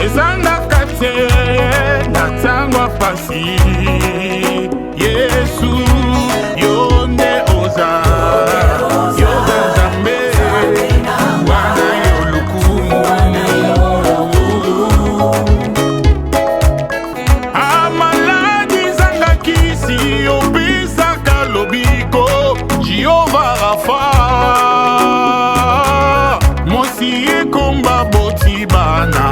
ezanga kate na tangwa pasi Yesu yonde oza yoza zambe wana yolukumu amaladi zanga kisi obisaka lobiko Jehova Rafa mosi ekomba botibana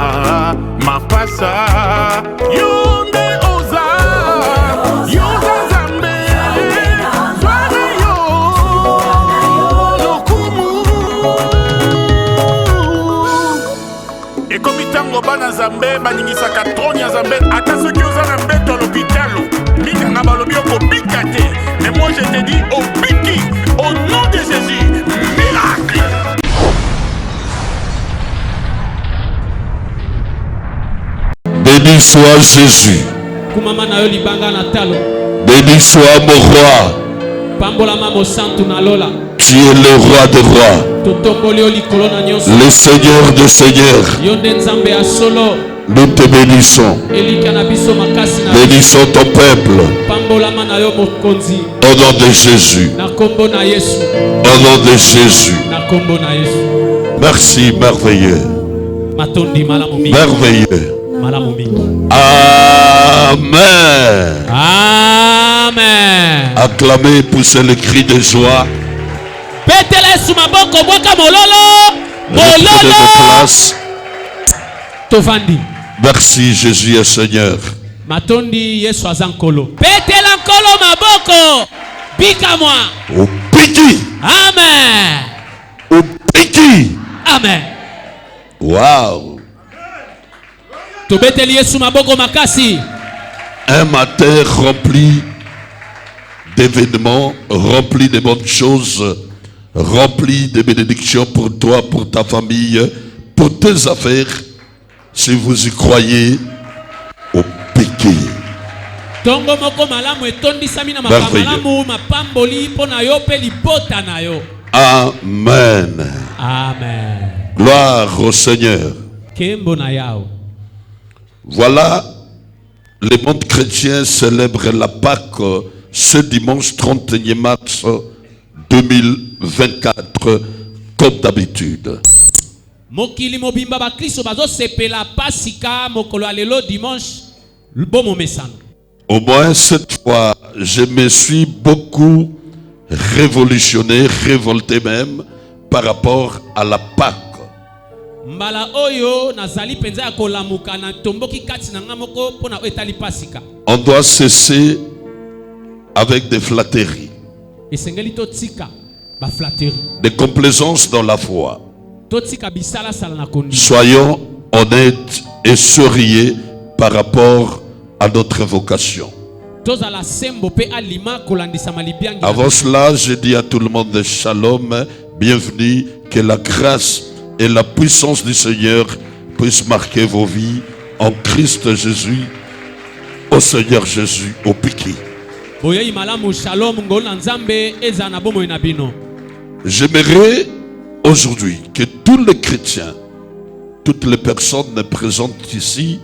mapasa yonde oza yoza zambe zwana yo lokumu ekomi tango bana zambe baningisaka troni ya zambe ata soki oza na mbeto ya lopitalo mikanga balobi okobika te mais moi je te dis obiki au nom de Jésus miracle. Béni soit Jésus. Béni soit mon roi. Tu es le roi des rois, le Seigneur des seigneurs. Nous te bénissons. Bénissons ton peuple. Au nom de Jésus. Au nom de Jésus. Merci, merveilleux. Merveilleux. Amen. Amen. Acclamez, poussez le cri de joie. Merci Jésus et Seigneur. Matondi Yesu azankolo. Petela nkolo maboko. Bika moi. Au piki. Amen. Au piki. Amen. Wow. Tobeteli Yesu maboko makasi. Un matin rempli d'événements, rempli de bonnes choses, rempli de bénédictions pour toi, pour ta famille, pour tes affaires. Si vous y croyez, au piqué. Amen. Amen. Gloire au Seigneur. Voilà, le monde chrétien célèbre la Pâque ce dimanche 31 mars 2024, comme d'habitude. Mokili mobimba ba Kristo bazo sepela pasika mokolo alelo dimanche bon momesana. Au moins cette fois, je me suis beaucoup révolutionné, révolté même par rapport à la Pâque. Mbala oyo nazali penza ya kolamuka na tomboki kati na nga moko pona etali pasika. On doit cesser avec des flatteries, Esengeli to tika ba flatterie. des complaisances dans la foi. Bisala sala na kondi. Soyons honnêtes et sérieux par rapport à notre vocation. Avant cela, je dis à tout le monde shalom, bienvenue, que la grâce et la puissance du Seigneur puissent marquer vos vies en Christ Jésus, au Seigneur Jésus, au piqué. J'aimerais aujourd'hui que tous les chrétiens, toutes les personnes présentes ici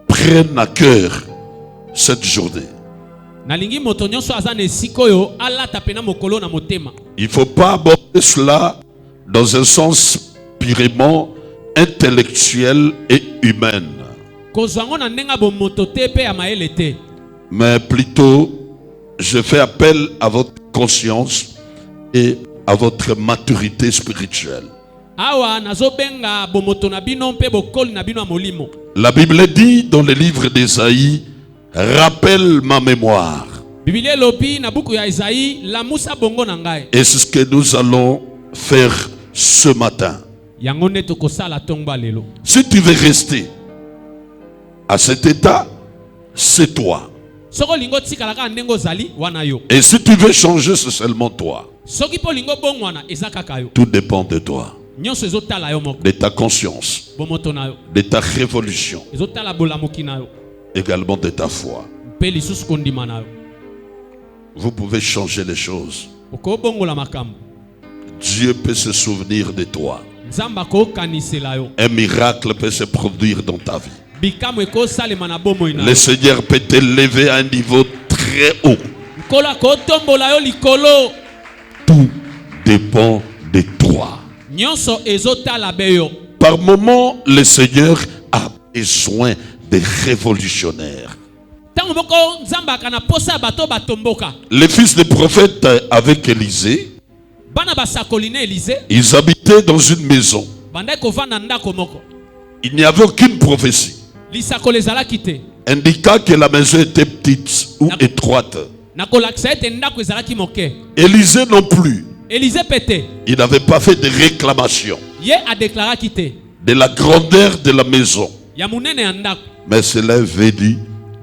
prennent à cœur cette journée. Il ne faut pas aborder cela dans un sens purement intellectuel et humain, mais plutôt je fais appel à votre conscience et à votre maturité spirituelle. La Bible dit dans le livre d'Ésaïe, rappelle ma mémoire. Et c'est ce que nous allons faire ce matin. Si tu veux rester à cet état, c'est toi. Et si tu veux changer, c'est seulement toi. Tout dépend de toi, de ta conscience, de ta révolution, également de ta foi. Vous pouvez changer les choses. Dieu peut se souvenir de toi. Nzamba ko kanisela yo. Un miracle peut se produire dans ta vie. Bikamo eko salema na bomoi na. Le Seigneur peut t'élever à un niveau très haut. Nkolo ko tombola yo likolo. Tout dépend de toi. Nyonso ezotala beyo. Par moment, le Seigneur a besoin de révolutionnaires. Tango moko Nzamba kana posa bato batomboka. Les fils des prophètes avec Élisée, Bana basakoline Élisée. ils habitaient dans une maison. Banda ko vanda ndako moko. Il n'y avait aucune prophétie Lisakole ezalaki te. indiquant que la maison était petite ou étroite. Nakolakisa ete ndako ezalaki moke. Élisée non plus. Élisée pete. Il n'avait pas fait de réclamation Ye a déclaré te. de la grandeur de la maison. Ya munene ya ndako. Mais cela est venu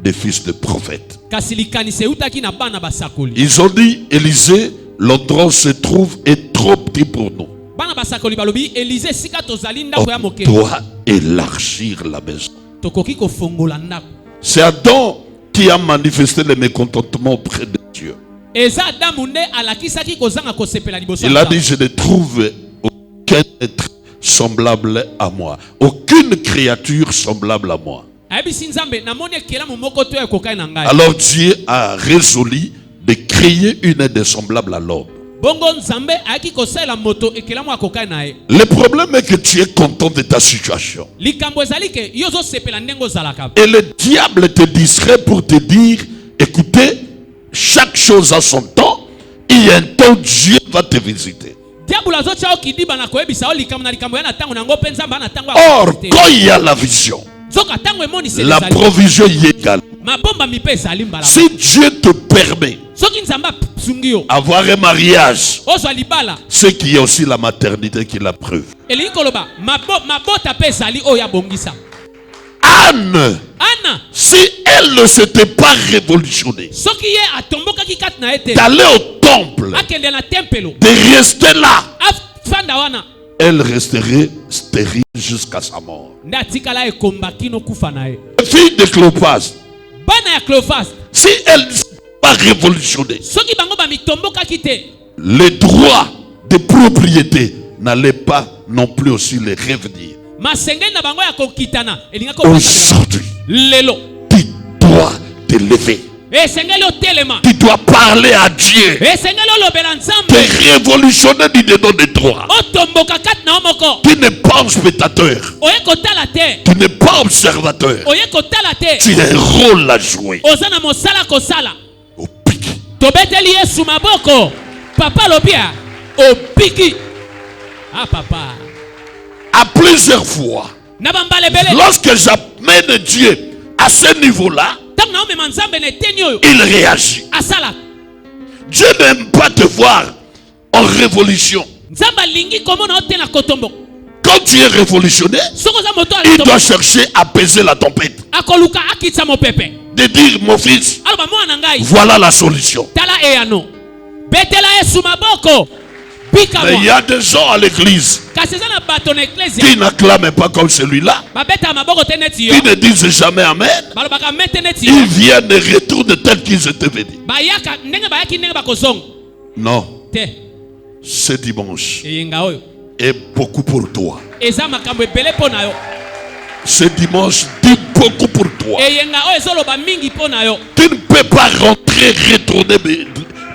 des fils de prophètes. Kasi likanisi eutaki na bana basakoli. Ils ont dit, Élisée, l'endroit où se trouve est trop petit pour nous. Bana basakoli balobi Élisée sika tozali ndako ya On moke. doit élargir la maison. Tokoki kofongola ndako. C'est Adam qui a manifesté le mécontentement auprès de Dieu. Eza Adamu nde alakisaki kozanga kosepela liboso. Il a dit, je ne trouve aucun être semblable à moi. Aucune créature semblable à moi. Ayebisi Nzambe namoni ekelamu moko to ekokai na ngai. Alors Dieu a résolu de créer une aide semblable à l'homme. Bongo Nzambe ayaki kosalela moto ekelamu akokai na ye. Le problème est que tu es content de ta situation. Likambo ezali ke yo ozosepela ndenge ozalaka. Et le diable te distrait pour te dire, écoutez, chaque chose a son temps, il y a un temps Dieu va te visiter. Diable azotia okidiba na koyebisa o likambo na likambo ya na tango nango pe Nzambe na tango. Or, quand il y a la vision, Zoka tango emoni se la provision y est égale. mabomba mipe ezali mbala. Si Dieu te permet Soki Nzambe sungi yo. avoir un mariage, Ozwa libala. c'est qu'il y a aussi la maternité qui la preuve. Elingi koloba mabota pe ezali oyo abongisa. Anne, Anna si elle ne s'était pas révolutionnée, soki ye atombokaki kati na ete d'aller au temple, akende na tempelo de rester là, afanda wana elle resterait stérile jusqu'à sa mort. nde atikala ekomba kino kufa na ye. La fille de Cléopas, Bana ya Cléophas si elle ne s'était pas révolutionnée, soki bango bamitombokaki te les droits de propriété n'allaient pas non plus aussi les revenir. masengeli na bango ya kokitana elingaki kopesa Aujourd'hui, lelo tu dois te lever. esengeli otelema Tu dois parler à Dieu. esengeli olobela Nzambe Te révolutionner du dedans de toi. otomboka kati na yo moko Tu n'es pas un spectateur. oye kotala te Tu n'es pas observateur. oye kotala te Tu as un rôle à jouer. oza na mosala kosala. Au pic. Tobeteli Yesu maboko. Papa lobia opiki. Ah papa. À plusieurs fois, Na bambale bele. lorsque j'amène Dieu à ce niveau-là, Tango na omema Nzambe na eteni oyo. il réagit. Asala. Dieu n'aime pas te voir en révolution. Nzambe lingi komona ote na kotombo. Quand tu es révolutionné, Soko za moto il alitombo. doit chercher à apaiser la tempête. Akoluka akitsa mopepe. De dire, mon fils, Aloba mwana ngai. voilà la solution. Tala eyano. Betela Yesu maboko. Bika Mais il y mo. a des gens à l'église Kasi za na bato na ecclesia. qui n'acclament pas comme celui-là. Babeta maboko te neti yo. Qui ne disent jamais Amen. Balobaka mete neti yo. Ils viennent et retournent tels qu'ils étaient venus. Bayaka ndenge bayaki ndenge bakozonga. Non, Te. ce dimanche Eyenga oyo. est beaucoup pour toi. Eza makambo ebele mpo na yo. Ce dimanche dit beaucoup pour toi. Eyenga oyo ezoloba mingi mpo na yo. Tu ne peux pas rentrer, retourner,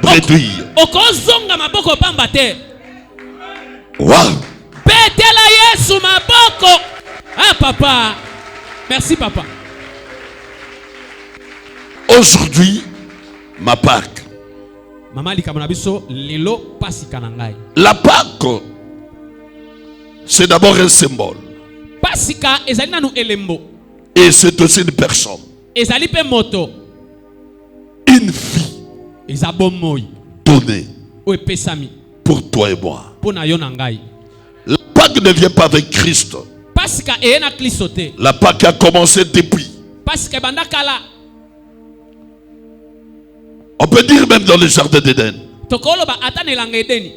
réduire. Okozonga maboko pamba te. Waouh! Betela Yesu maboko. Ah papa. Merci papa. Aujourd'hui, ma Pâque. Mama likambo na biso lelo pasika na ngai. La Pâque, c'est d'abord un symbole. Pasika ezali nanu elembo. Et c'est aussi une personne. Ezali pe moto. Une vie Eza bomoi. donnée O epesami. pour toi et moi. Pona yo na ngai. La Pâque ne vient pas avec Christ. Pasika eye na Kristo te. La Pâque a commencé depuis. Pasika ebanda kala. On peut dire même dans le jardin d'Éden. Tokoloba ata na elanga Edeni.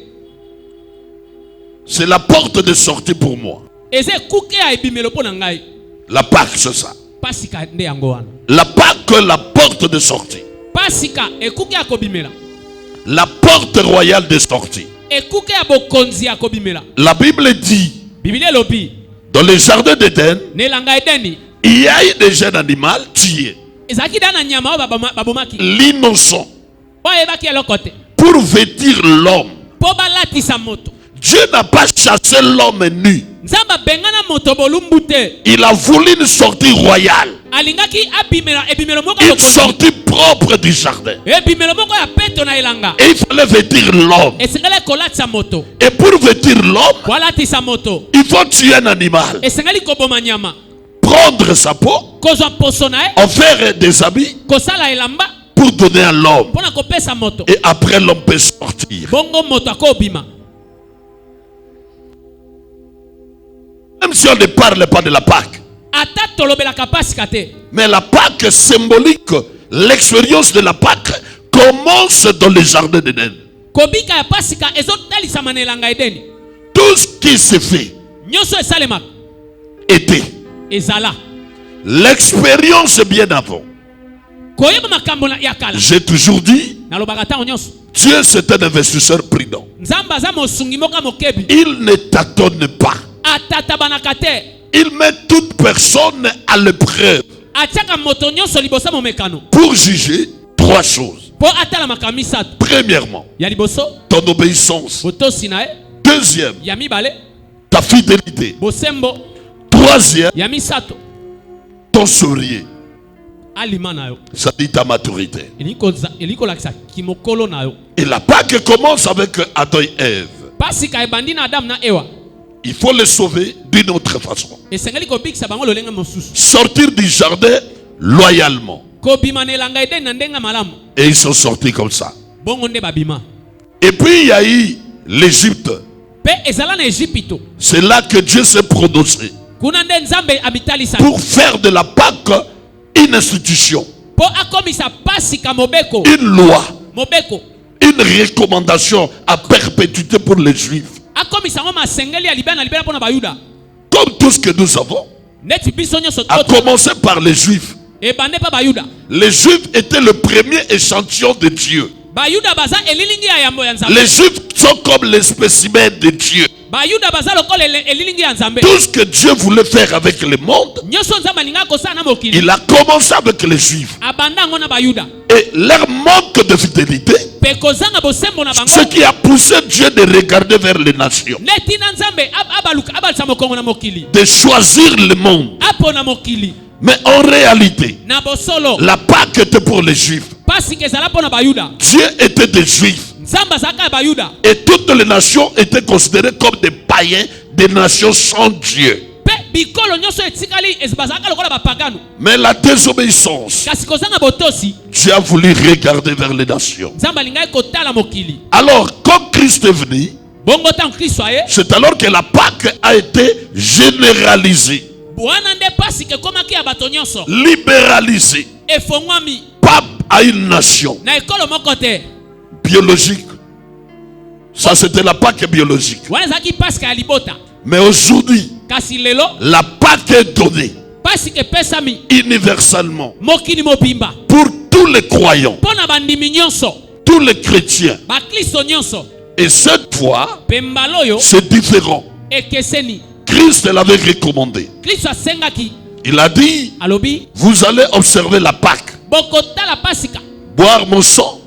C'est la porte de sortie pour moi. Eze kuke ya ebimelo pona ngai. La Pâque, c'est ça. Pasika nde yango wana. La Pâque, la porte de sortie. Pasika ekuke ya kobimela. La porte royale de sortie. Ekuke ya bokonzi ya kobimela. La Bible dit Biblia lobi. Dans le jardin d'Éden, Nelanga Edeni. il y a eu des jeunes animaux tués. Ezaki dana nyama o babomaki. L'innocent. Oye baki elokote. Pour vêtir l'homme. Po balatisa moto. Dieu n'a pas chassé l'homme nu. Nzamba bengana moto bolumbute. Il a voulu une sortie royale. Alingaki abimela ebimelo moko Une sortie propre du jardin. ebimelo moko ya peto na elanga. Et il fallait vêtir l'homme. Esengele kolatisa moto. Et pour vêtir l'homme, Kolatisa moto. il faut tuer un animal. Esengeli koboma nyama. Prendre sa peau, Kozwa poso na e. en faire des habits Kosala elamba. pour donner à l'homme. Pona kopesa moto. Et après l'homme peut sortir. Bongo moto akobima. Même si on ne parle pas de la Pâque. Ata tolobelaka pasika te. Mais la Pâque symbolique, l'expérience de la Pâque commence dans le jardin d'Éden. Kobika ya pasika ezotalisama na elanga Edeni. Tout ce qui se fait Nyonso esalemaka était. ezala. L'expérience bien avant. Koyeba makambo ya kala. J'ai toujours dit, Nalobaka tango nyonso. Dieu c'est un investisseur prudent. Nzamba aza mosungi moka mokebi. Il ne tâtonne pas. Atatabanaka te. Il met toute personne à l'épreuve Atiaka moto nyonso liboso momekano. pour juger trois choses. Po atala makambo misato. Premièrement, Ya liboso ton obéissance. botosi na e. Deuxième, Ya mibale ta fidélité. bosembo. Troisième, Ya misato ton sourire. alima na yo. Ça dit ta maturité. Eliko lakisa kimokolo na yo. Et la Pâque commence avec Adam et Ève. Pasika ebandi na Adam na Ewa. Il faut les sauver d'une autre façon. Esengeli kobikisa bango lolenga mosusu. Sortir du jardin loyalement. Kobima na elanga Edeni na ndenga malamu. Et ils sont sortis comme ça. Bongo nde babima. Et puis il y a eu l'Égypte. Pe ezala na Egypto. C'est là que Dieu s'est prononcé Kuna nde Nzambe abitalisa. pour faire de la Pâque une institution, Po akomisa pasika mobeko. une loi, Mobeko. une recommandation à perpétuité pour les Juifs. Akomisa ngo masengeli ya libana libana pona bayuda. Comme tout ce que nous avons, Neti biso nyonso à toto. commencer par les Juifs. Ebande pa bayuda. Les Juifs étaient le premier échantillon de Dieu. Bayuda baza elilingi ya yambo ya Nzambe. Les Juifs sont comme les spécimens de Dieu. Bayuda baza lokola elilingi ya Nzambe. Tout ce que Dieu voulait faire avec le monde, Nyonso Nzambe alinga kosala na mokili. il a commencé avec les Juifs. Abanda ngo na bayuda. Et leur manque de fidélité, Pe kozanga bosembo na bango. ce qui a poussé Dieu de regarder vers les nations, Neti na Nzambe abaluka abalisa mokongo na mokili. de choisir le monde. Apo na mokili. Mais en réalité, Na bosolo. la Pâque était pour les Juifs. Pasika ezala pona bayuda. Dieu était des Juifs. Nzambe azaka bayuda. Et toutes les nations étaient considérées comme des païens, des nations sans Dieu. Pe bikolo nyonso etikali ezibazaka lokola bapagano. Mais la désobéissance, Kasi kozanga botosi. Dieu a voulu regarder vers les nations. Nzambe alinga kotala mokili. Alors, quand Christ est venu, Bongo tan Kristo aye. c'est alors que la Pâque a été généralisée, Bwana nde pasika ekomaki ya bato nyonso. libéralisée. Efongwami Pas à une nation na ekolo moko te. biologique. Ça, c'était la Pâque biologique. Wana ezalaki pasika ya libota. Mais aujourd'hui, Kasi lelo la Pâque est donnée pasika epesami universellement mokili mobimba. pour tous les croyants, Pona bandimi nyonso. tous les chrétiens. Bakristo nyonso. Et cette fois, Pembalo yo c'est différent. ekeseni. Christ l'avait recommandé. Kristo asengaki. Il a dit, Alobi vous allez observer la Pâque, bokotala pasika. boire mon sang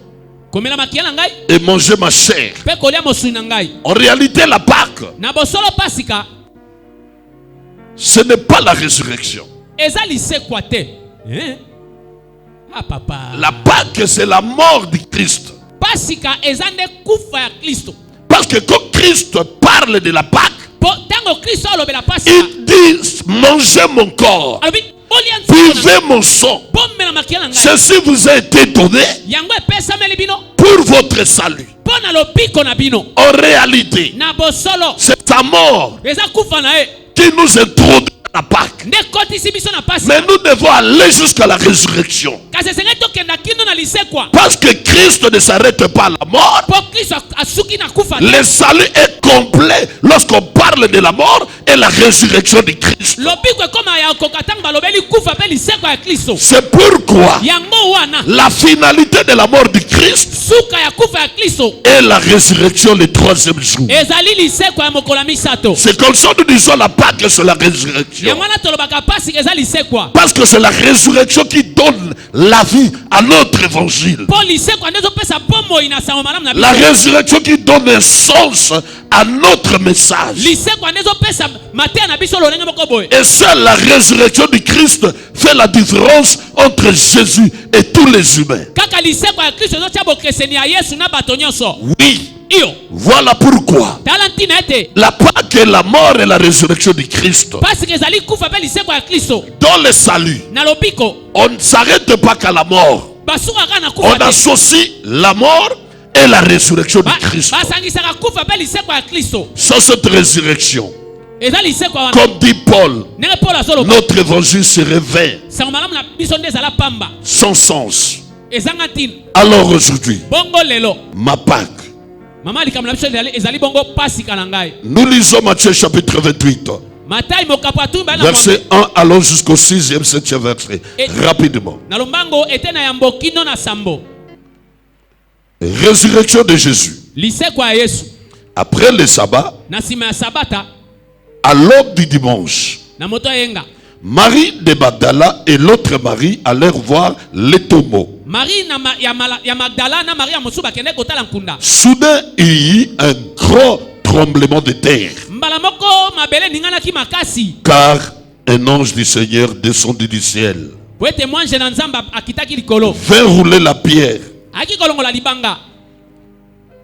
Komela makia na ngai. et manger ma chair. Pe kolia mosuni na ngai. En réalité, la Pâque, Na bosolo pasika ce n'est pas la résurrection. eza lisekwa te. Ah papa. La Pâque, c'est la mort de Christ. Pasika eza nde kufa ya Kristo. Parce que quand Christ parle de la Pâque, Po tango Kristo alobela pasika. il dit, mangez mon corps, Alobi bolia nzambe na ngai. buvez mon sang. Bomela makia na ngai. Ceci vous a été donné Yango epesameli bino. pour votre salut. Pona lobiko na bino. En réalité, Na bosolo. c'est sa mort Eza kufa na e. qui nous introduit à la Pâque. Nde kotisi biso na pasika. Mais nous devons aller jusqu'à la résurrection. Parce que Christ ne s'arrête pas à la mort. Le salut est complet lorsqu'on parle de la mort et la résurrection de Christ. C'est pourquoi la finalité de la mort de Christ est la résurrection le troisième jour. C'est comme ça que nous disons la Pâque sur la résurrection. Parce que c'est la résurrection qui donne la vie à notre évangile. La résurrection qui donne un sens à notre message. Et seule la résurrection du Christ fait la différence entre Jésus et tous les humains. Oui. Voilà pourquoi la Pâque est la mort et la résurrection du Christ. Dans le salut, on ne s'arrête pas qu'à la mort. On associe la mort et la résurrection du Christ. Sans cette résurrection, comme dit Paul, notre évangile serait vain, sans sens. Alors aujourd'hui, ma Pâque, nous lisons Matthieu chapitre 28. Verset 1, allons jusqu'au 6e, 7e verset. Rapidement. Résurrection de Jésus. Après le sabbat, à l'aube du dimanche, Marie de Magdala et l'autre Marie allèrent voir les tombeaux. Soudain, il y eut un grand tremblement de terre. Car un ange du Seigneur descendit du ciel, vint rouler la pierre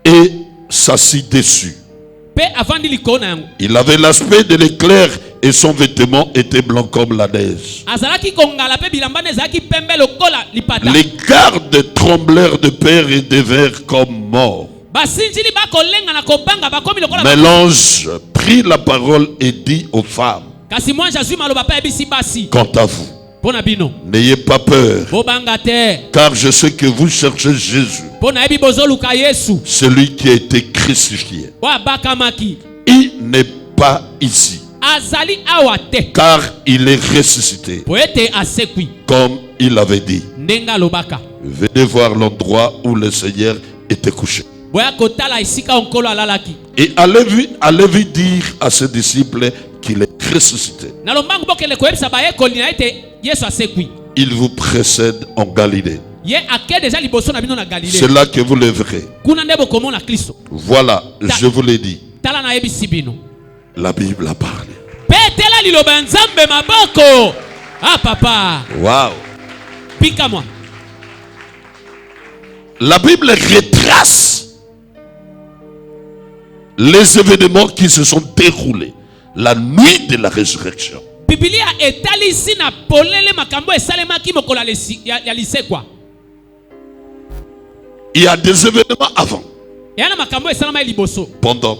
et s'assit dessus. Il avait l'aspect de l'éclair et son vêtement était blanc comme la neige. Les gardes tremblèrent de peur et devinrent comme morts. Mais l'ange prit la parole et dit aux femmes, quant à vous, n'ayez pas peur, car je sais que vous cherchez Jésus, celui qui a été crucifié. Il n'est pas ici, car il est ressuscité, comme il avait dit. Venez voir l'endroit où le Seigneur était couché. Et allez vite dire à ses disciples qu'il est ressuscité. Il vous précède en Galilée. C'est là que vous le verrez. Voilà, je vous l'ai dit. La Bible a parlé. Wow. La Bible retrace les événements qui se sont déroulés la nuit de la résurrection. Il y a des événements avant, pendant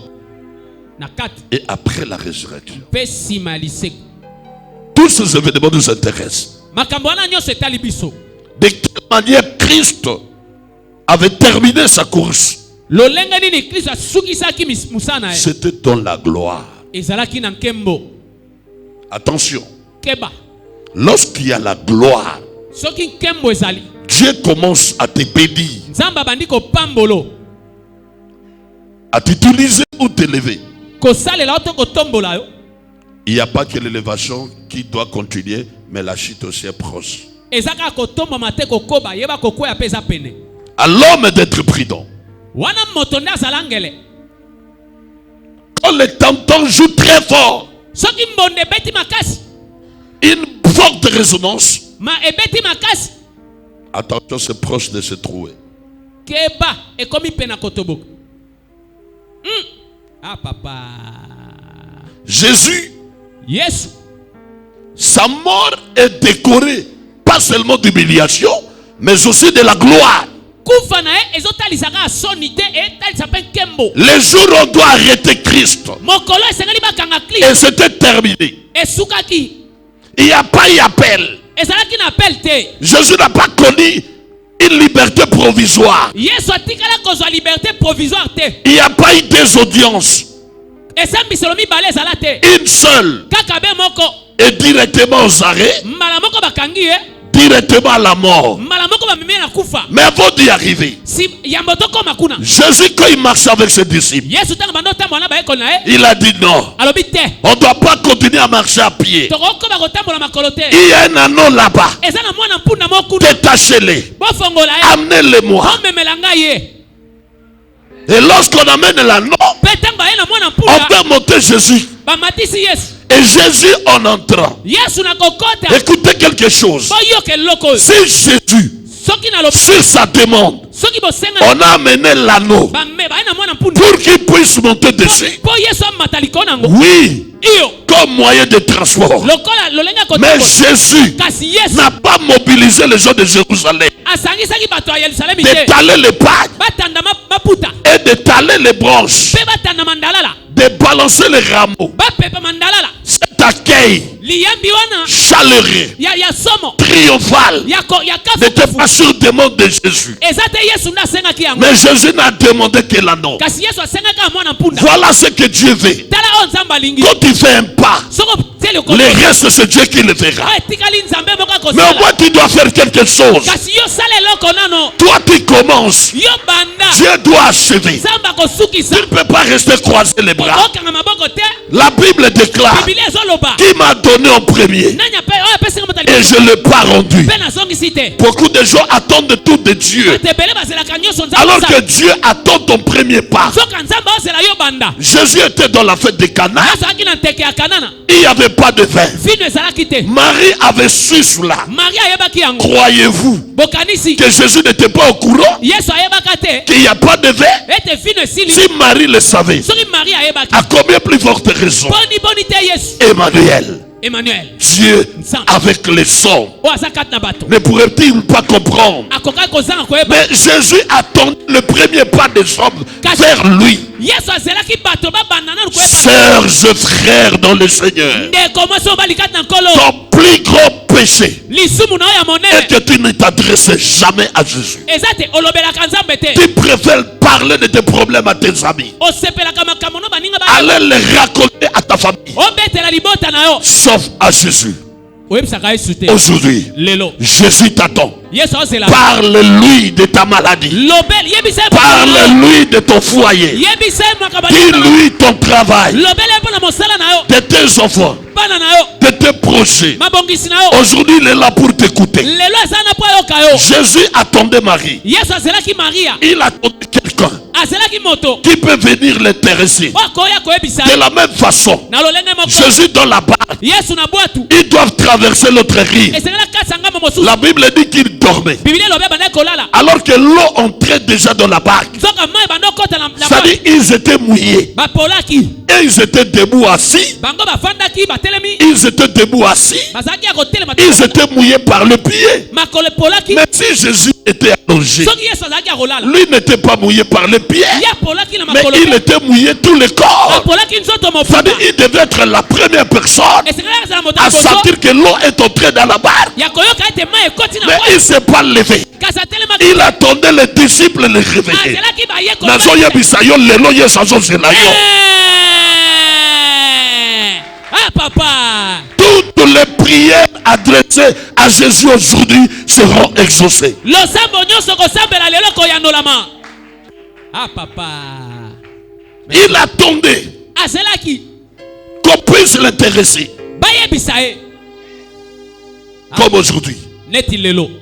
et après la résurrection. Tous ces événements nous intéressent. De quelle manière Christ avait terminé sa course? C'était dans la gloire. Attention. Lorsqu'il y a la gloire, Dieu commence à te bénir, à t'utiliser ou t'élever. Il n'y a pas que l'élévation qui doit continuer, mais la chute aussi est proche. À l'homme d'être prudent. Quand le tam-tam joue très fort, une forte résonance, attention, c'est proche de se trouver. Jésus, sa mort est décorée pas seulement d'humiliation, mais aussi de la gloire. Les jours où on doit arrêter Christ, et c'était terminé. Il n'y a pas eu appel. ezalaki na appel te. Jésus n'a pas connu une liberté provisoire. Yesu atikala kozwa liberté provisoire te. Il n'y a pas eu des audiences. Esambiselo mibale ezala te. Une seule. Kaka be moko. Et directement aux arrêts. Mbala moko bakangi directement à la mort. Mais avant d'y arriver, Jésus, quand il marchait avec ses disciples, il a dit non. On ne doit pas continuer à marcher à pied. Il y a un anneau là-bas. Détachez-les. Amenez-les-moi. Et lorsqu'on amène l'anneau, on peut monter Jésus. Et Jésus en entrant, écoutez quelque chose. Si Jésus, sur sa demande, on a amené l'anneau pour qu'il puisse monter dessus, oui, comme moyen de transport. Mais Jésus n'a pas mobilisé les gens de Jérusalem d'étaler les pagnes et d'étaler les branches, de balancer les rameaux. Cet accueil chaleureux, triomphal, n'était pas sur demande de Jésus. Mais Jésus n'a demandé que l'anneau. Voilà ce que Dieu veut. Quand il fait un pas, le reste c'est Dieu qui le verra. Mais au moins tu dois faire quelque chose. Toi tu commences, Dieu doit achever. Tu ne peux pas rester croiser les bras. La Bible déclare qui m'a donné en premier et je ne l'ai pas rendu. Beaucoup de gens attendent tout de Dieu, alors que Dieu attend ton premier pas. Jésus était dans la fête de Cana. Il n'y avait pas de vin. Marie avait su cela. Croyez-vous que Jésus n'était pas au courant qu'il n'y a pas de vin? Si Marie le savait, à combien plus forte raison Emmanuel, Dieu avec les sons, ne pourrait-il pas comprendre? Mais Jésus attend le premier pas des hommes vers lui. Sœurs et frères dans le Seigneur, ton plus grand péché est que tu ne t'adresses jamais à Jésus. Tu préfères parler de tes problèmes à tes amis, aller les raconter à ta famille, sauf à Jésus. Aujourd'hui, Jésus t'attend. Parle-lui de ta maladie. Parle-lui de ton foyer. Dis-lui ton travail, de tes enfants, de tes projets. Aujourd'hui, il est là pour t'écouter. Jésus attendait Marie. Il attendait quelqu'un qui peut venir l'intéresser. De la même façon, Jésus dans la barque, ils doivent traverser l'autre rive. La Bible dit qu'ils dormaient, alors que l'eau entrait déjà dans la barque. C'est-à-dire ils étaient mouillés. Et ils étaient debout assis. Ils étaient debout assis. Ils étaient mouillés par le pied. Mais si Jésus était allongé, lui n'était pas mouillé par le pied, mais il était mouillé tout le corps. C'est-à-dire il devait être la première personne à sentir que l'eau est entrée dans la barque. Mais il ne s'est pas levé. Il attendait les disciples les réveiller. Toutes les prières adressées à Jésus aujourd'hui seront exaucées. Il attendait qu'on puisse l'intéresser. Comme aujourd'hui.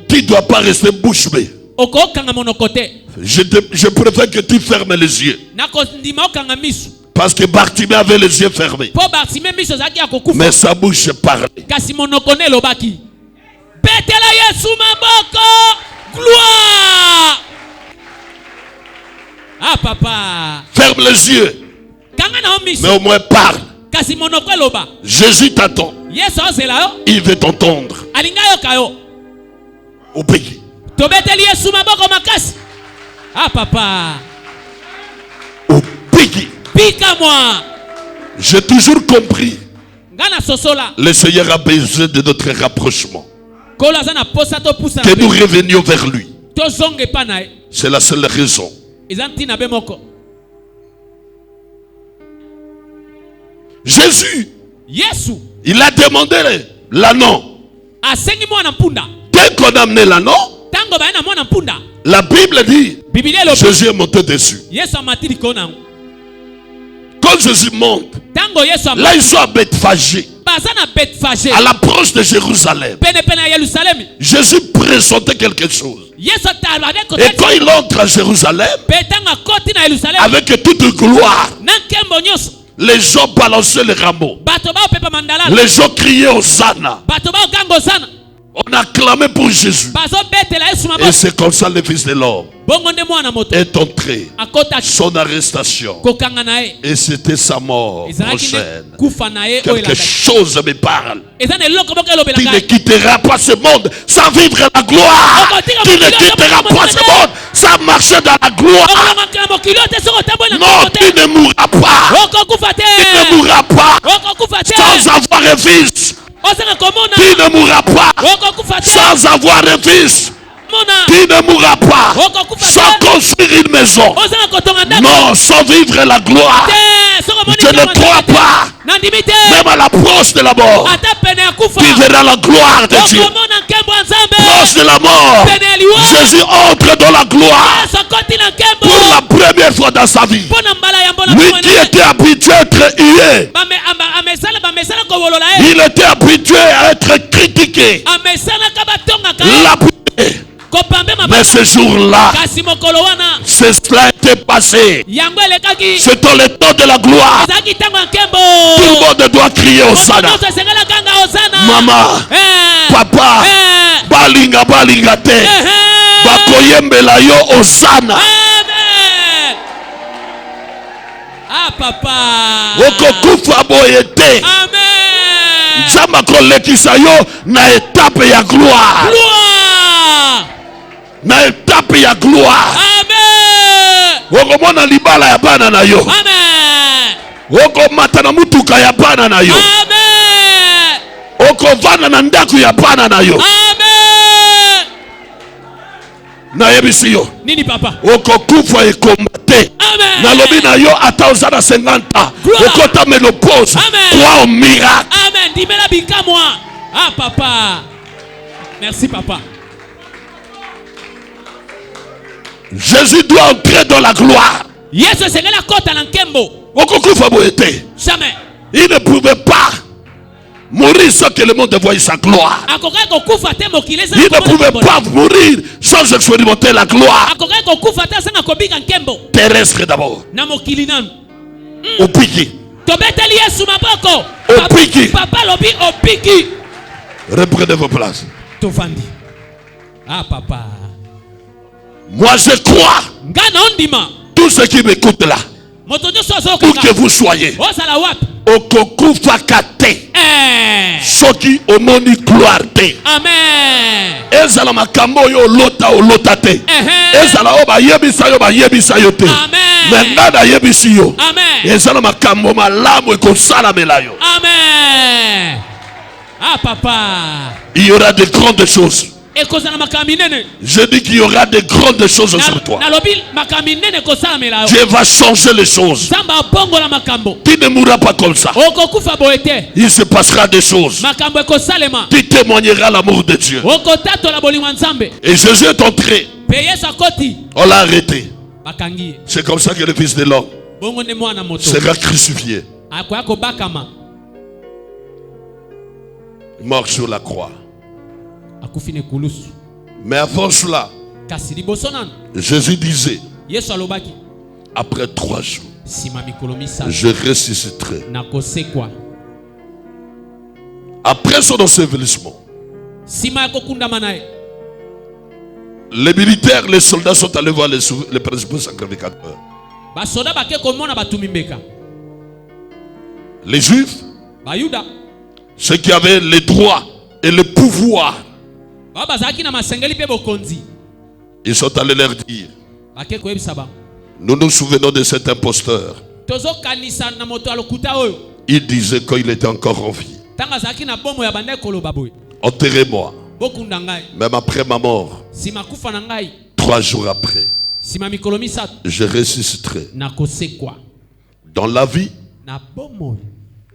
Tu ne dois pas rester bouche bée. Je préfère que tu fermes les yeux. Parce que Bartimée avait les yeux fermés, mais sa bouche parlait. Ferme les yeux, mais au moins parle. Jésus t'attend. Il veut t'entendre. Au pays. Au pays. J'ai toujours compris. Le Seigneur a besoin de notre rapprochement. que nous revenions vers lui. C'est la seule raison. Jésus, il a demandé l'anneau. Dès qu'on a amené l'anneau, la Bible dit Jésus est monté dessus. Quand Jésus monte, là ils sont à Bethphagée, à l'approche de Jérusalem. Jésus pressentait quelque chose. Et quand il entre à Jérusalem, avec toute gloire, les gens balançaient les rameaux. Les gens criaient Hosanna. On a clamé pour Jésus. Et c'est comme ça le Fils de l'homme est entré. Son arrestation. Et c'était sa mort prochaine. Quelque chose me parle. Tu ne quitteras pas ce monde sans vivre la gloire. Tu ne quitteras pas ce monde sans marcher dans la gloire. Non, tu ne mourras pas. Tu ne mourras pas sans avoir un fils. Tu ne mourras pas sans avoir un fils. Tu ne mourras pas sans construire une maison. Non, sans vivre la gloire. Je ne crois pas. Même à l'approche de la mort, tu verras la gloire de Dieu. Proche de la mort, Jésus entre dans la gloire pour la première fois dans sa vie. Lui qui était habitué à être hué, il était habitué à être critiqué, lapidé. Mais ce jour-là, cela était passé. C'est dans le temps de la gloire. Tout le monde doit crier Hosanna. Maman, papa, balinga balinga te, bakoyembela yo Hosanna. Ah papa. Okokufa boye te. Amen. Nzamba kolekisa yo na étape ya gloire. Na étape ya gloire. Amen. Okomona libala ya bana na yo. Amen. Okomata na mutuka ya bana na yo. Amen. Okovana na ndaku ya bana na yo. Amen. Na yebisi yo. Nini papa? Okokufa ekomate. Amen. Na lobi na yo ata ozana 50 ans. Okota ménopause. Crois au miracle. Amen. Dimela bika moi. Ah papa. Merci papa. Jésus doit entrer dans la gloire. Yesu sengela kota na nkembo. Okokufa boete. Jamais. Il ne pouvait pas mourir sans que le monde voie sa gloire. Il ne pouvait pas mourir sans expérimenter la gloire. Terrestre d'abord. Au piqué. Au piqué. Reprenez vos places. Ah papa. Moi je crois. Tous ceux qui m'écoutent là, où que vous soyez, okokufa kate soki omoni gloire te. Amen. Ezala makambo yo olota te. Ezala o bayebisa yo te. Mais nada yebisi yo. Ezala makambo malamu ekosalamela yo. Amen. Ah papa. Il y aura de grandes choses. Je dis qu'il y aura de grandes choses sur toi. Dieu va changer les choses. Tu ne mourras pas comme ça. Il se passera des choses. Tu témoigneras l'amour de Dieu. Et Jésus est entré. On l'a arrêté. C'est comme ça que le Fils de l'homme sera crucifié. Mort sur la croix. Mais avant cela, Jésus disait, après 3 jours, je ressusciterai. Après son ensevelissement, les militaires, les soldats sont allés voir les principaux sacrificateurs. Les Juifs, ceux qui avaient les droits et le pouvoir, ils sont allés leur dire, nous nous souvenons de cet imposteur. Il disait qu'il était encore en vie, enterrez-moi. bokunda ngai. Même après ma mort, Sima kufa na ngai. 3 jours après, Sima mikolo misatu. je ressusciterai. Nakosekwa. Dans la vie, Na bomo.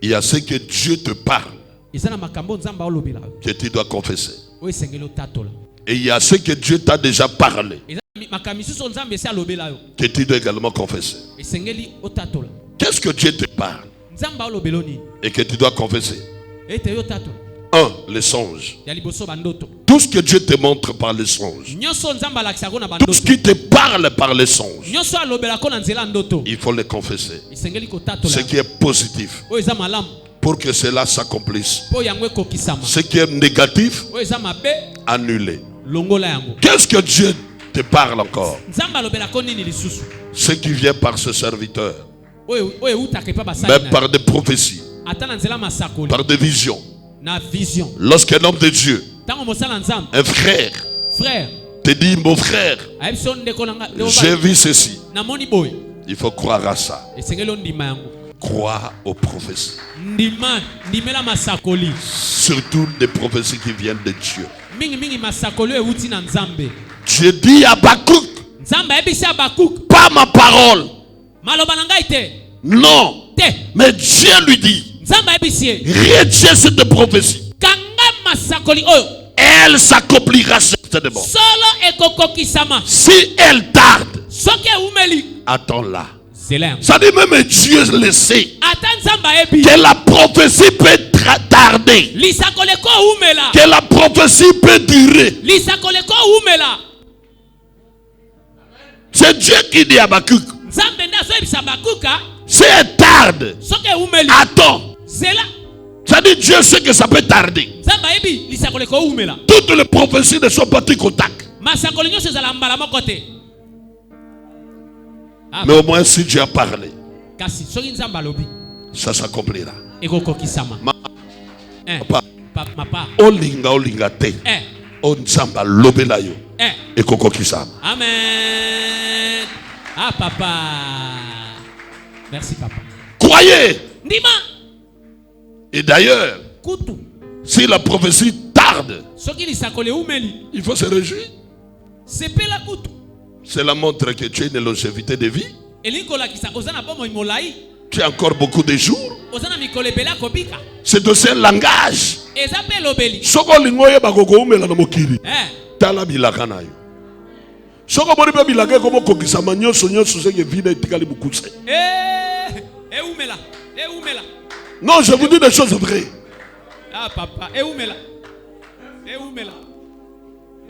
il y a ce que Dieu te parle, Ezana makambo nzamba olobela. que tu dois confesser. Oye sengelo tatola. Et il y a ce que Dieu t'a déjà parlé, Ezana makamisuso nzambe ese alobela yo. que tu dois également confesser. Esengeli otatola. Qu'est-ce que Dieu te parle Nzamba olobelo ni. et que tu dois confesser? Ete yo tatola. 1. Les songes. Ya liboso bandoto. Tout ce que Dieu te montre par les songes. Nyonso nzamba lakisa ko na Tout ce bandoto. qui te parle par les songes. Nyonso alobela ko na nzela ndoto. Il faut les confesser. Esengeli ko tatola. Ce qui est positif, Oye eza malamu. pour que cela s'accomplisse. Po yango ekokisama. Ce qui est négatif, Oye eza mabe. annulé. Longola yango. Qu'est-ce que Dieu te parle encore? Nzamba alobela ko nini lisusu. Ce qui vient par ce serviteur, Oye utaka pa basali. même par des prophéties, Ata na nzela masakoli. par des visions. Na vision. Lorsqu'un homme de Dieu, Tango mosala nzambe. un frère, Frère. te dit, mon frère, Ayebiso ndeko na nga. j'ai vu ceci. Na moni boy. Il faut croire à ça. Esengeli ondima yango. Croire aux prophéties. Ndimela masakoli. Surtout des prophéties qui viennent de Dieu. Mingi masakoli euti na nzambe. Dieu dit à Habakkuk, Nzambe ayebisi Habakuk. pas ma parole. Maloba na ngai te. Non. Te. Mais Dieu lui dit, Nzambe ayebisi ye. retiens cette prophétie. Kanga masakoli oyo. Elle s'accomplira certainement. Solo ekokokisama. Si elle tarde, Soki eumeli. attends-la. Zela. Ça dit même Dieu le sait. Ata nzambe ayebi. Que la prophétie peut tarder. Lisakole ko umela. Que la prophétie peut durer. Lisakole ko umela. C'est Dieu qui dit à Habakkuk, Nzambe nda so yebisa Habakuka. si elle tarde, Soki eumeli. attends. Zela. Ça dit Dieu sait que ça peut tarder. Nzambe ayebi lisakole ko umela. Toutes les prophéties ne sont pas tic au tac. Masakoli nyonso ezala mbala moko te. Mais au moins si Dieu a parlé, Kasi soki nzambe alobi ça s'accomplira. ekokokisama. Papa, Mapa. olinga te. O nzamba lobela yo. Ekokokisama. Amen. Ah papa. Merci papa. Croyez. Ndima. Et d'ailleurs, Kutu. si la prophétie tarde, Soki lisakole umeli. il faut se réjouir. Sepela kutu. Cela montre que tu as une longévité de vie. Elinkola kisa ozana bomo imolai. Tu as encore beaucoup de jours. Ozana mikole bela kobika. C'est aussi un langage. Ezape lobeli. Soko lingoye bakoko umela na mokili. Tala bilaka na yo. Soko boni pe bilaka komo kokisama nyonso seke vide etikali bukuse. Eumela. Non, je vous dis des choses vraies. Ah papa, eumela.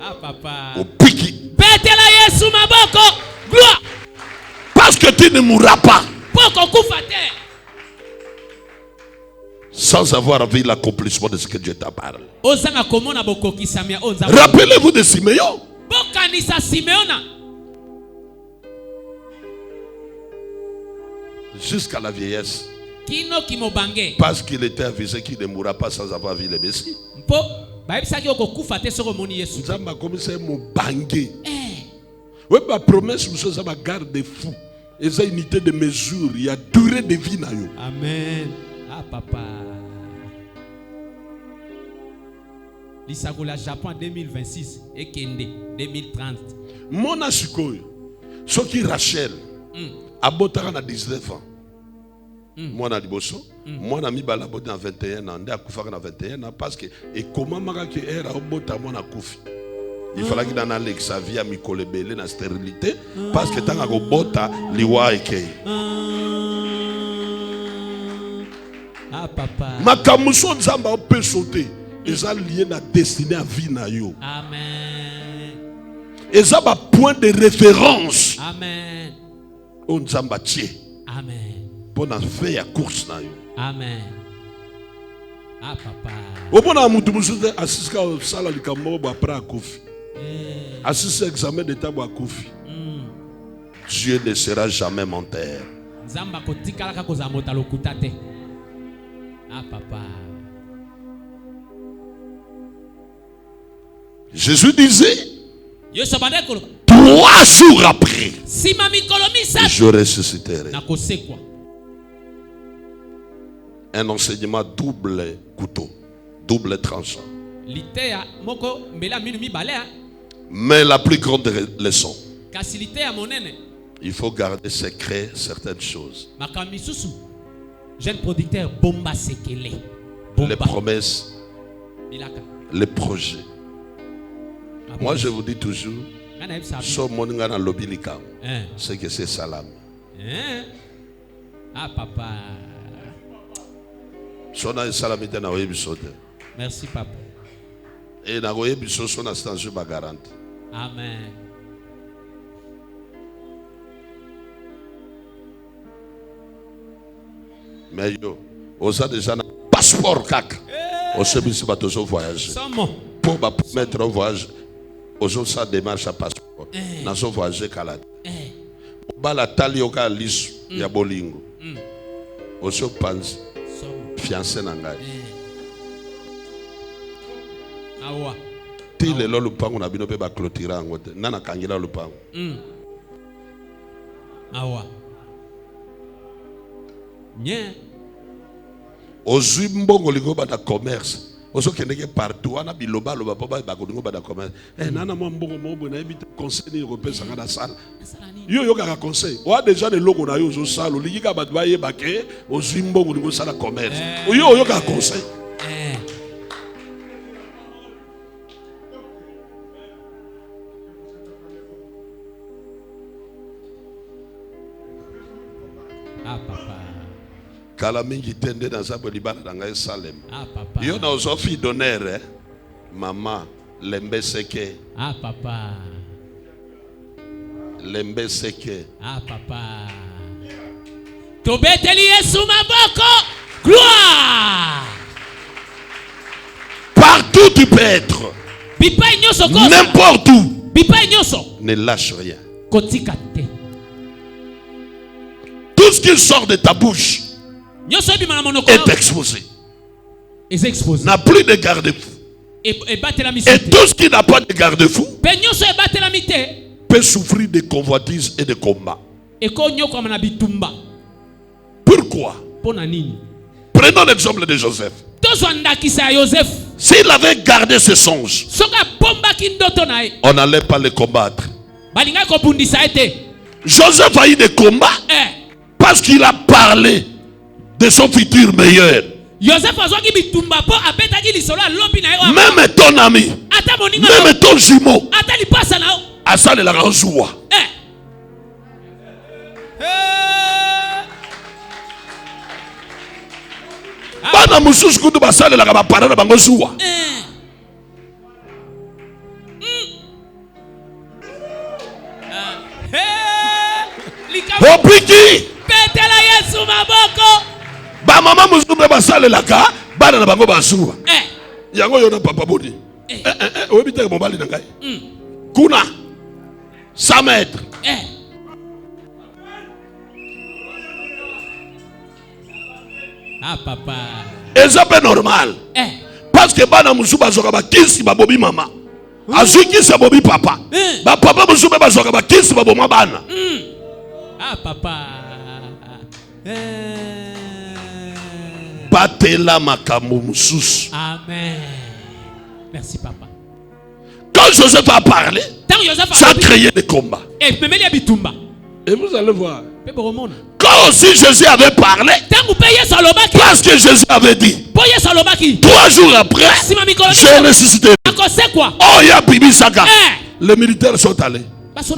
Ah papa. Opiki. Betela Yesu maboko. Gloire. Parce que tu ne mourras pas Poko kufa te. sans avoir vu l'accomplissement de ce que Dieu t'a parlé. Ozanga komona bokokisamia onza. Rappelez-vous de Siméon. Bokanisa Simeona. Jusqu'à la vieillesse. Kino kimobange. Parce qu'il était avisé qu'il ne mourra pas sans avoir vu le Messie. Mpo bayebisaki okokufa te soko moni Yesu. Nzamba komisa mobange. Oui, ma promesse, monsieur, ça va garder fou. Et ça, unité de mesure, il y a durée de vie. Amen. Ah, papa. Lisagola Japon 2026 et Kende 2030. Mon asikoyo, ce qui Rachel, abotara na 19 ans. Moi na liboso, moi na mibala bota na 21 ans, nde akufaka na 21 ans parce que et comment maka que era obota moi na kufi. Il fallait qu'il en ait sa vie à mikolebele na stérilité parce que tant que bota liwa ekei. Ah papa. Makamuso nzamba peut sauter. Ils ont lié la destinée à vie na yo. Amen. Ils ont un point de référence. Amen. On nzamba tie. Amen. Pour na faire la course na yo. Amen. Ah papa. Opona mutu musuze asiska sala likambo ba pra kofi. Assiste examen d'état ba kofi. Dieu ne sera jamais menteur. Nzamba kotikala ka kozamota lokuta te. Ah papa. Jésus disait 3 jours après, je ressusciterai. Nakosekwa. Un enseignement double couteau, double tranchant. Litea moko mbela minu mi balea. Mais la plus grande leçon, Kasi litea monene. il faut garder secret certaines choses. Makamisusu. Jeune producteur bomba sekele. Les promesses, Bilaka. les projets. Moi, je vous dis toujours, c'est que c'est salam. Ah, papa. Merci, papa. Et na goye biso sona stanzu ba garantie. Amen. Mais yo, osa déjà na passeport kaka. On se bisi ba tozo voyager. Pour ba mettre un voyage, ozo sa démarche à passeport. Na so voyager kala. Ba la tali oka lisu ya bolingo. Ozo panzi. Fiancé na ngai. Awa. Ti le lo lupango na bino pe ba clôturer angote. Nana kangila lupango. Awa. Nye. Ozwi mbongo lingo ba da commerce. Ozo kendeke partout ana biloba loba pa ba ko lingo ba da commerce. Nana mo mbongo mo bo na ebite conseil ni européen sanga da sala. Yo yo ka conseil. Wa déjà le logo na yo zo sala lingi ka ba ba ye ba ke ozwi mbongo lingo sala commerce. Yo yo ka conseil. Ah, papa. Kala mingi tende na zabo libala na ngai Salem. Ah, papa. Yo na ozofi d'honneur, Maman Lembe Seke. Ah, papa. Lembe Seke. Ah, papa. Tobeteli Yesu maboko. Gloire. Partout tu peux être. Bipa nyoso kosa. N'importe où. Bipa nyoso. Ne lâche rien. Kotikate. Tout ce qui sort de ta bouche est exposé. N'a plus de garde-fou. Et tout ce qui n'a pas de garde-fou peut souffrir de convoitises et de combats. Pourquoi? Prenons l'exemple de Joseph. S'il avait gardé ses songes, on n'allait pas les combattre. Joseph a eu des combats parce qu'il a parlé de son futur meilleur. Même ton ami, même ton jumeau, à ça de la joie. Bana mususu kutu basale la ba parana bango joie. Opiki Petela Yesu maboko. ba mama mususu basale la ka bana na bango bazua. Yango yona papa boni. Obite ko mobali na ngai. Kuna 100 mètres. Ah, papa. Et ça c'est normal. Parce que bana mususu bazoka ba kisi ba bobi mama. Azuki sa bobi papa. Ba papa mususu bazoka ba kisi ba boma bana. Ah, papa. Batela makambo mususu. Amen. Merci, papa. Quand Joseph a parlé, ça a créé des combats. Et vous allez voir. Quand aussi Jésus avait parlé, parce que Jésus avait dit, 3 jours après, j'ai ressuscité. Oh, il y a Bibi Saga. Les militaires sont allés.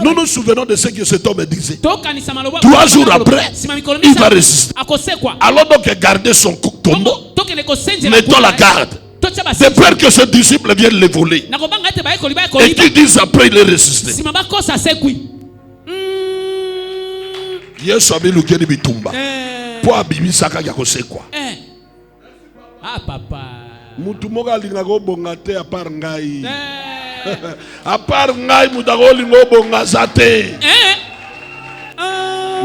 Nous nous souvenons de ce que cet homme disait. 3 jours après, il va ressusciter. Alors donc, gardez son tombeau. Mettons la garde. C'est peur que ce disciple vienne le voler. Et qu'ils disent après il est ressuscité. Yesu abilukeni bitumba. Po abibi saka ya kosekwa. Ah, papa. Mutu moga linga go bonga te a part ngai. A part ngai mutago lingo bonga zate.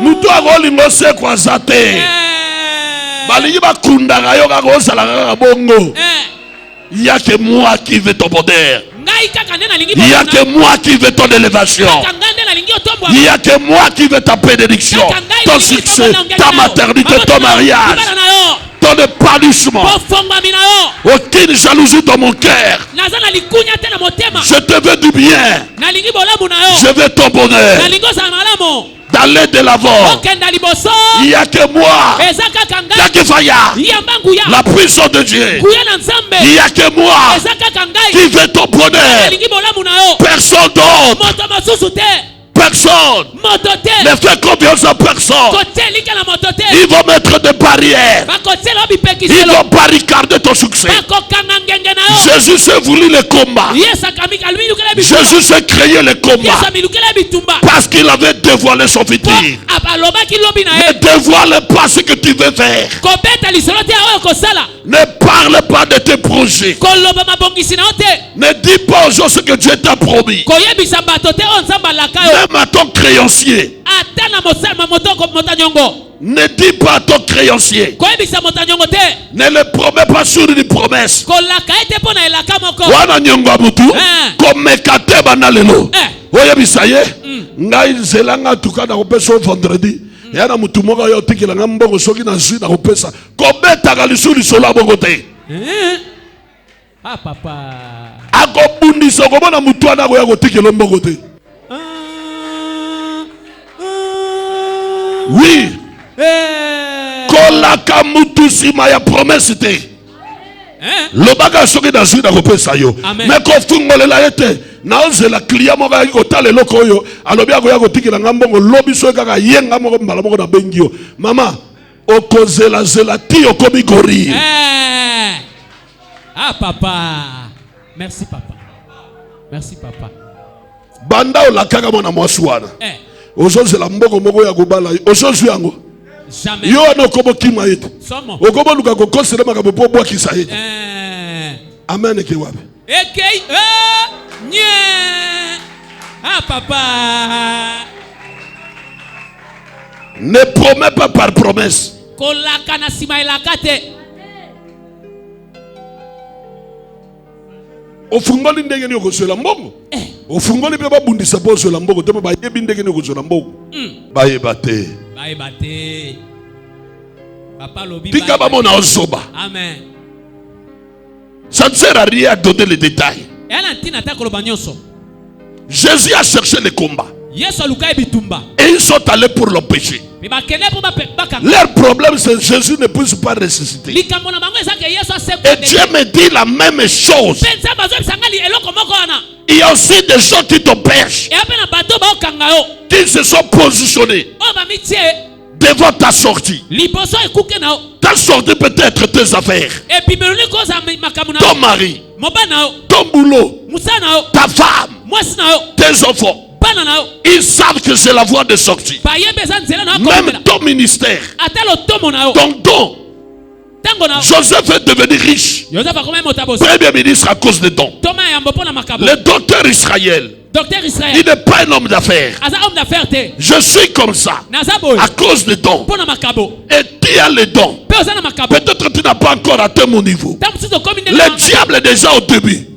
Mutu ago lingo sekwa zate. Bali ba kunda ga yo ga go sala ga bongo. Il n'y a que moi qui veux ton bonheur. Il n'y a que moi qui veux ton élévation. Il n'y a que moi qui veux ta bénédiction, ton succès, ta maternité, ton mariage, dans le palissement. Aucune jalousie dans mon cœur. Je te veux du bien. Je veux ton bonheur. D'aller de l'avant. Il n'y a que moi. La puissance de Dieu. Il n'y a que moi qui veut ton bonheur. Personne d'autre. Personne ne fait confiance à personne. Ils vont mettre des barrières. Ils vont barricader ton succès. Jésus s'est voulu le combat. Jésus s'est créé le combat parce qu'il avait dévoilé son futur. Ne dévoile pas ce que tu veux faire. Ne parle pas de tes projets. Ne dis pas aux gens ce que Dieu t'a promis. Même à ton créancier. Ne dis pas à ton créancier. Ne le promets pas sur une promesse. Wana nyongo mutu komekate banalelo. Oya bisaye ngai zelanga tukana kopeso vendredi. Yana mutu moka yo tikila ngambongo soki na zui na kopesa. Kobeta kalisuli sola bongo te. Ah papa. Akobundisa komona mutu ana ko ya kotikela mbongo te. Oui. Kolaka mutu sima ya promesse te. Lobaga soki na zui na kopesa yo. Mais ko fungolela yete. Na ozela client moka yi kotala eloko yo. Alobi akoya kotikela ngambongo lobi so kaka yenga moko mbala moko na bengi yo. Mama, okozela zela ti okomi gori. Ah papa. Merci papa. Merci papa. Banda o la kaka mona mwasuana. Ozoze la mboko moko ya kobala. Ozozu yango. Jamais. Yo no kobo kima yetu. Okobo luka ko kosele makabo po bwa kisa yetu. Amen ke wapi. Ekei nye. Ah papa. Ne promets pas par promesse. Kolaka na sima elakate. Ofungoli ndenge ni okosola mbongo. Ofungoli pe babundisa po sola mbongo te ba yebi ndenge ni okosola mbongo. Ba yebate. Ba yebate. Papa lobi. Tika ba mona osoba. Amen. Ça ne sert à rien à donner les détails. Jésus a cherché le combat. Et ils sont allés pour l'empêcher. Leur problème c'est que Jésus ne puisse pas ressusciter. Et Dieu me dit la même chose. Il y a aussi des gens qui t'empêchent, qui se sont positionnés devant ta sortie. Ta sortie peut être tes affaires, ton mari, ton boulot, ta femme, tes enfants. Ils savent que c'est la voie de sortie. Même ton ministère, ton don. Joseph est devenu riche, premier ministre à cause des dons. Le docteur Israël, il n'est pas un homme d'affaires. Je suis comme ça à cause des dons. Et tu as les dons. Peut-être tu n'as pas encore atteint mon niveau. Le diable est déjà au début.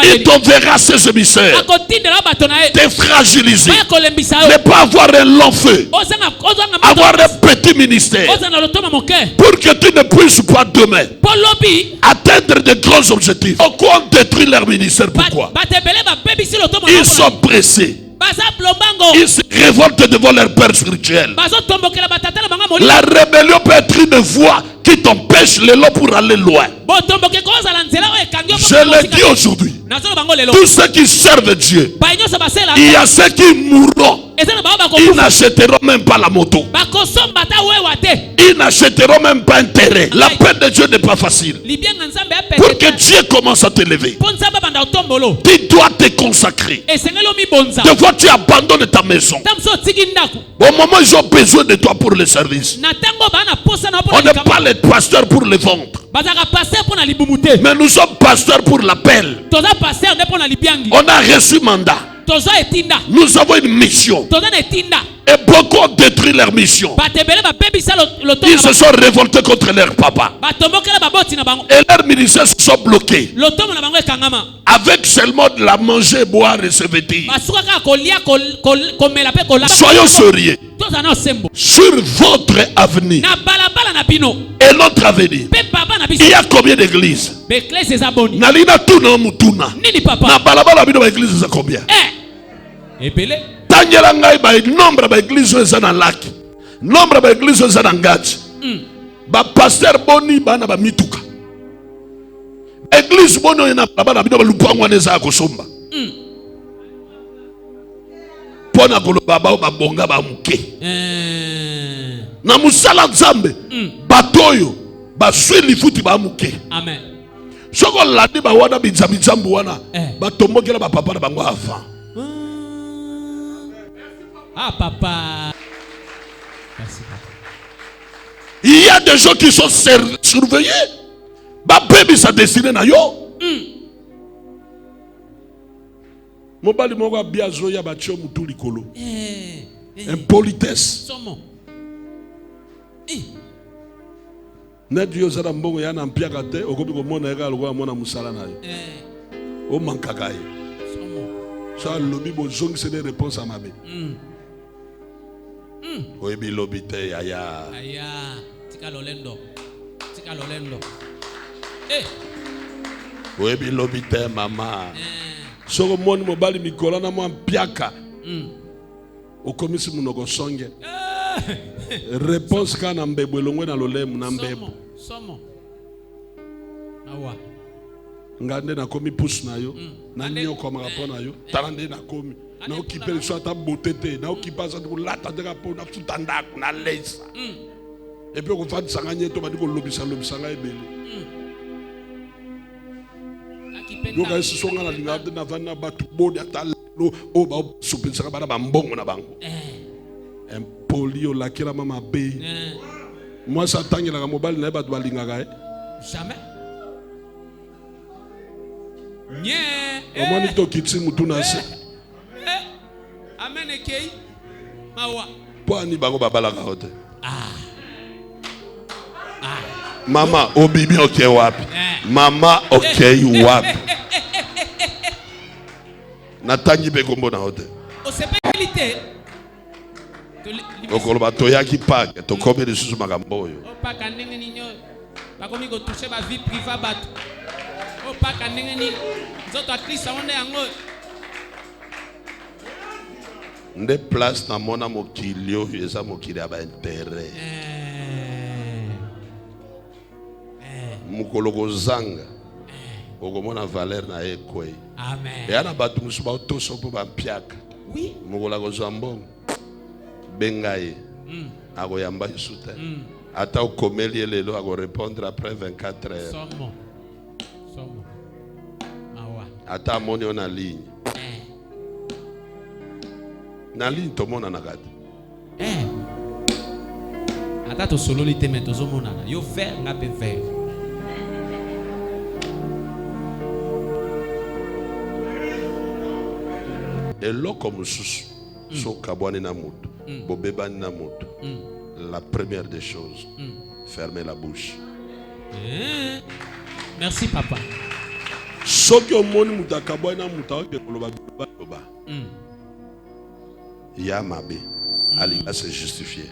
Il t'enverra ses émissaires, te fragiliser, ne pas avoir un long feu, avoir un petit ministère, pour que tu ne puisses pas demain atteindre de grands objectifs. Pourquoi on détruit leur ministère? Pourquoi? Ils sont pressés. Ils se révoltent devant leur père spirituel. La rébellion peut être une voie qui t'empêche le long pour aller loin. Je le dis aujourd'hui. Tous ceux qui servent Dieu, il y a ceux qui mourront. Ils n'achèteront même pas la moto. Ils n'achèteront même pas un terrain. La paix de Dieu n'est pas facile. Pour que Dieu commence à t'élever, tu dois te consacrer. Des fois tu abandonnes ta maison. Au moment où ils ont besoin de toi pour le service, on n'est pas les pasteurs pour le ventre, mais nous sommes pasteurs pour l'appel. On a reçu mandat. Nous avons une mission. Et beaucoup ont détruit leur mission. Ils se sont révoltés contre leur papa. Et leurs ministères se sont bloqués. Avec seulement de la manger, boire et se vêtir. Soyons sérieux sur votre avenir. et notre avenir. Il y a combien d'églises? Nalina tuna mutuna. Na balabala bino ba église za combien? Tangela ngai ba nombre ba église za na lac. Nombre ba église za na ngati. Ba pasteur boni bana ba mituka. Église bono na balabala bino ba lupango neza ko somba. Pona koloba ba bonga ba muke. Na musala nzambe batoyo ba swili futi ba muke. Amen. Soko landi ba wana bizambu wana ba tombokela ba papa na bango avant. Ah papa. Merci papa. Il y a des gens qui sont surveillés. Ba baby sa destiné na yo. Mobali moko biazo ya ba tio mutu likolo. Impolitesse. Somo. Nadi yo zara mbongo ya na mpiaka te okobi komona eka lokwa mona musala na yo. O mankaka ye. Ça lobi bozongisa des réponses à mabe. Oyebi lobi te aya. Aya, tika lolendo. Oyebi lobi te mama. Soko moni mobali mikola na mwa mpiaka. Okomisi munoko songe. Réponse kana mbebo longwe na lolemu na mbebo. Somo. Awa. Ngande na komi pousse na yo. Na nyo koma rapona yo. Talande na komi. Na okipele so ata botete, na okipaza ko lata de rapona na tutanda na lesa. Et puis ko fadi sanga nyeto ba diko lobisa nga ebele. Yo ga esi songa na lingade na vana batu bodi ata lo o ba supinsa ba na mbongo na bango. Polio la kila mama be. Moi ça tangi la mobile na ba to balingaka jamais. Omoni to kitsi mutu na se. Amen ekei. Mawa. Po ani bango babala ka hote. Mama obibi okay wapi? Mama okay wapi? Na tangi be kombo na hote. O sepelite. Okoloba toyaki pake to kobe de susu makambo yo. O paka ndenge ninyo. Bakomi ko toucher ba vie privée bato. O paka ndenge ni zoto atlisa onde yango. Nde place na mona mokilio eza mokili aba intérêt. Mukoloko zanga. Okomona valeur na ekwe. Amen. Ya na batu musuba otoso po ba mpiaka. Oui. Mukolako zambongo. Bengaye. Ako yamba isute. Ata okomeli lelo ako répondre après 24 heures. Somo. Mawa. Ata amoni ona ligne. Na ligne tomona na kati. Ata to solo lite me tozomona na. Yo ver nga pe ver. Eloko mususu so kabwani na mutu. Bobebani na mutu. La première des choses, fermez la bouche. Merci papa. Soki omoni mutu akabwani na mutu aoke koloba loba. Ya mabe. Alinga se justifier.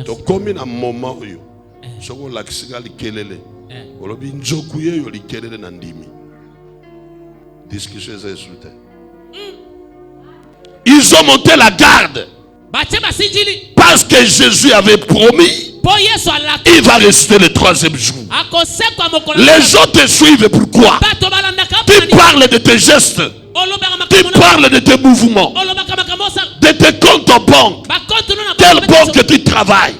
To komi na moment oyo. Soko lakisika likelele. Olobi njoku ye yo likelele na ndimi. Discussion est soutenu. Ils ont monté la garde. Parce que Jésus avait promis, il va rester le troisième jour. Les gens te suivent pourquoi? Tu parles de tes gestes. Tu parles de tes mouvements. De tes comptes en banque. Quelle banque tu travailles?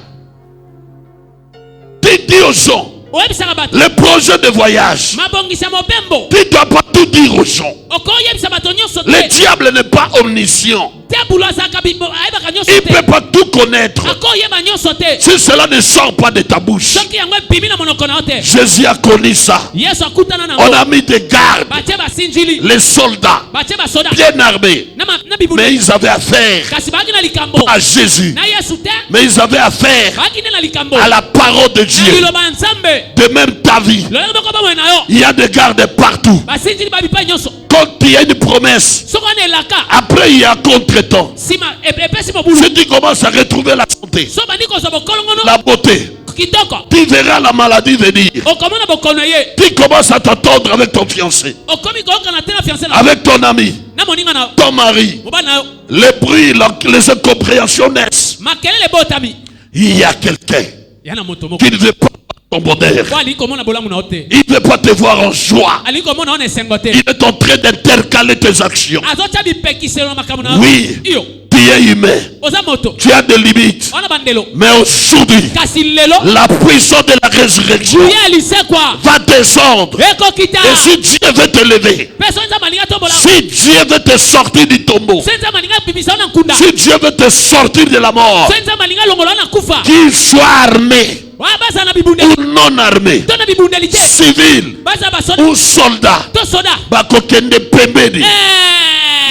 Tu dis aux gens le projet de voyage. Tu ne dois pas tout dire aux gens. Le diable n'est pas omniscient. Il ne peut pas tout connaître. Si cela ne sort pas de ta bouche. Jésus a connu ça. On a mis des gardes. Les soldats bien armés. Mais ils avaient affaire à Jésus. Mais ils avaient affaire à la parole de Dieu. De même ta vie. Il y a des gardes partout. Quand il y a une promesse, Après, il y a contre-temps. Si tu commences à retrouver la santé, la beauté, tu verras la maladie venir. Tu commences à t'entendre avec ton fiancé, avec ton ami, ton mari. Les bruits, les incompréhensions naissent. Il y a quelqu'un qui ne veut pas ton bonheur. Il ne veut pas te voir en joie. Il est en train d'intercaler tes actions. Oui, tu es humain. Tu as des limites. Mais aujourd'hui, la puissance de la résurrection va descendre. Et si Dieu veut te lever, si Dieu veut te sortir du tombeau, si Dieu veut te sortir de la mort, qu'il soit armé ou non armé, civil ou soldat,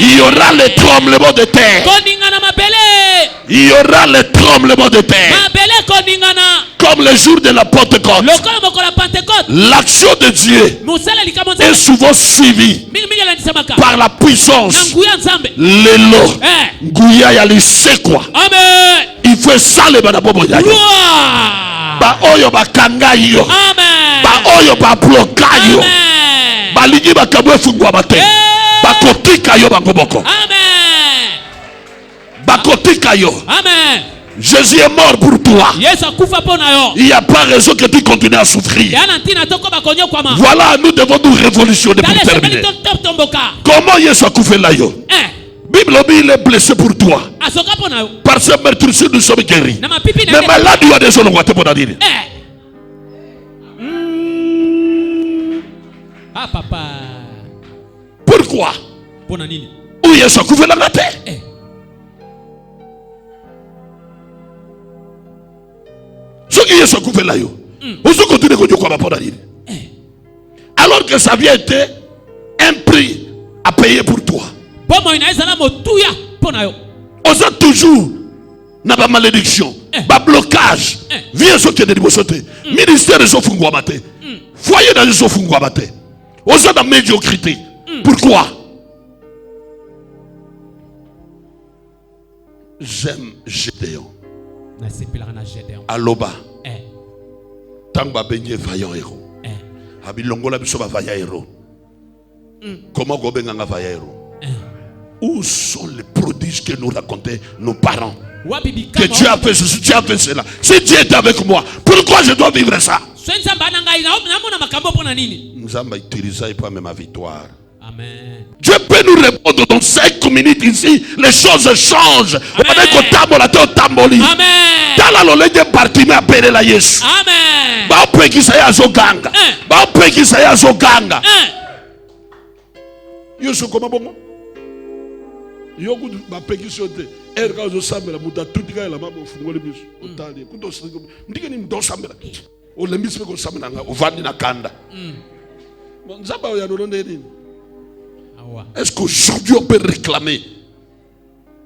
il y aura les tremblements de terre. Il y aura les tremblements de terre. Comme le jour de la Pentecôte. L'action de Dieu est souvent suivie par la puissance. L'élo. Ngouya ya lisekwa. Il faut ça le banabobo ya yo. Ba oyo ba kanga yo. Ba oyo ba bloka yo. Ba ligi ba kabwe fungwa bate. Ba kotika yo ba ngoboko. Ba kotika yo. Amen. Jésus est mort pour toi. Il n'y a pas raison que tu continues à souffrir. Voilà, nous devons nous révolutionner pour terminer. Comment Jésus a coupé là? Bible dit il est blessé pour toi. Par ce meurtrissure nous sommes guéris. Mais malade il y a des gens qui pour dire. Ah papa. Pourquoi? Où Jésus a coupé la terre? Ce qui est ce qu'on fait là, alors que ça vient être un prix à payer pour toi. On a toujours une malédiction, un blocage. Viens ce qui est de l'immobilité. Ministère des Ofungwamate. Foyer dans les Ofungwamate. On a la médiocrité. Pourquoi? J'aime Gédéon. Aloba. Tangba benye vaillant héros. Abilongola biso ba vaillant héros. Comment go benga vaillant héros? Où sont les prodiges que nous racontaient nos parents? Que Dieu a fait ceci, Dieu a fait cela. Si Dieu est avec moi, pourquoi je dois vivre ça? Nous avons utilisé pas même ma victoire. Amen. Dieu peut nous répondre dans 5 minutes ici. Les choses changent. Amen. Tala lolenge partime apere la Yesu. Amen. Ba opekisa ya zoganga. Ba opekisa ya zoganga. Yesu koma bongo. Yoku ba pekisa yote. Erga zo sambela muta tutika la mabo fungole biso. Otali. Kuto singo. Ndike ni ndo sambela. O lembisi ko sambela nga ovandi na kanda. Nzaba ya lolonde nini? Est-ce qu'aujourd'hui on peut réclamer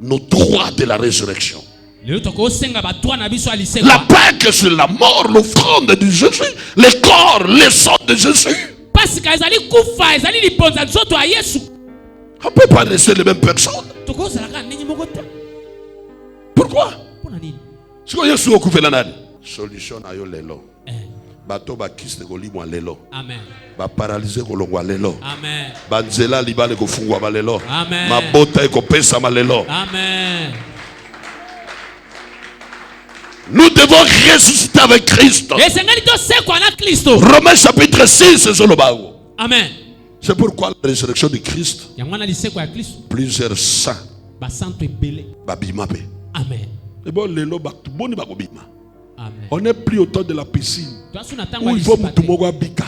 nos droits de la résurrection? La Pâque sur la mort, l'offrande de Jésus, le corps, le sang de Jésus. On ne peut pas rester les mêmes personnes. Pourquoi? Solution à yo lelo. Bato ba kiste ko limwa lelo. Amen. Ba paralyser ko longwa lelo. Amen. Banzela libale ko fungwa ba lelo. Amen. Mabota ko pesa ma lelo. Amen. Nous devons ressusciter avec Christ. Romains chapitre 6 c'est le bao. Amen. C'est pourquoi la résurrection de Christ. Plusieurs saints. Babimabe. Amen. Et bon lelo ba boni ba ko bima. Amen. On n'est plus au temps de la piscine où il faut mutumogo abika.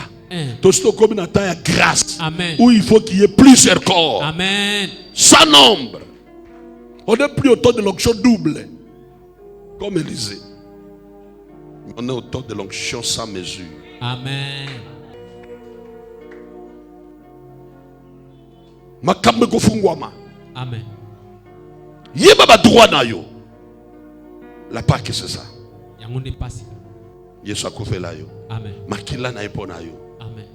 Tosto comme une taille à grâce. Amen. Où il faut qu'il y ait plusieurs corps. Amen. Sans nombre. On n'est plus au temps de l'onction double. Comme Élisée. On est au temps de l'onction sans mesure. Amen. Makambe kofungwama. Amen. Yeba ba droit na yo. La Pâque c'est ça. Yangonde pasi. Yesu akufela yo. Amen. Makila na epona yo. Amen.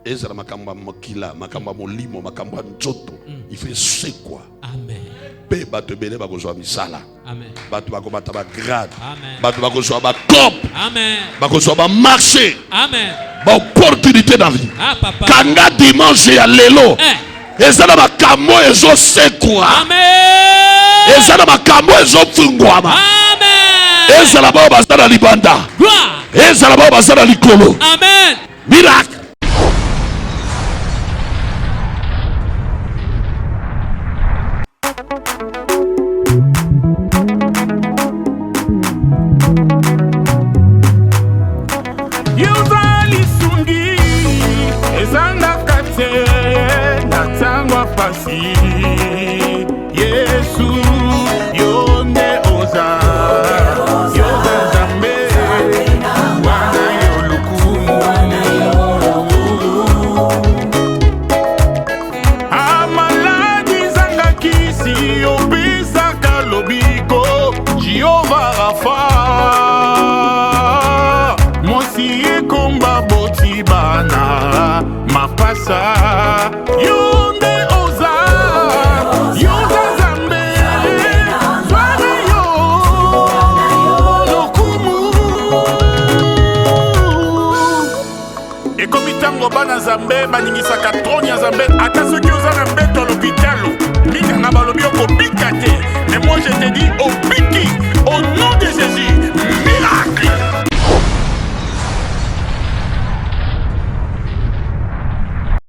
ezala makamba mokila, makamba molimo, makamba njoto. Il fait sekwa. Amen. Pe bato bele bakozwa misala. Amen. Bato bakobata ba grade. Amen. Bato bakozwa ba cop. Amen. Bakozwa ba marché. Amen. Ba opportunité dans la vie. Ah papa. Kanga dimanche ya lelo. Ezala makambo ezo sekwa. Amen. Ezala makambo ezo fungwama. Amen. Ezala ba basala libanda. Gloire. Ezala ba basala likolo. Amen. Miracle. Yuzali sungi ezanga kate natangwa pasi Yesu yonde oza yoga zambe wana yolukumu amaladi zanga kisi obisaka lobiko Jehova Rafa komba boti bana mapasa yonde oza yoga zambe zwana yo lokumu ekomi tango bana zambe baningisaka troni ya zambe ata soki oza na mbeto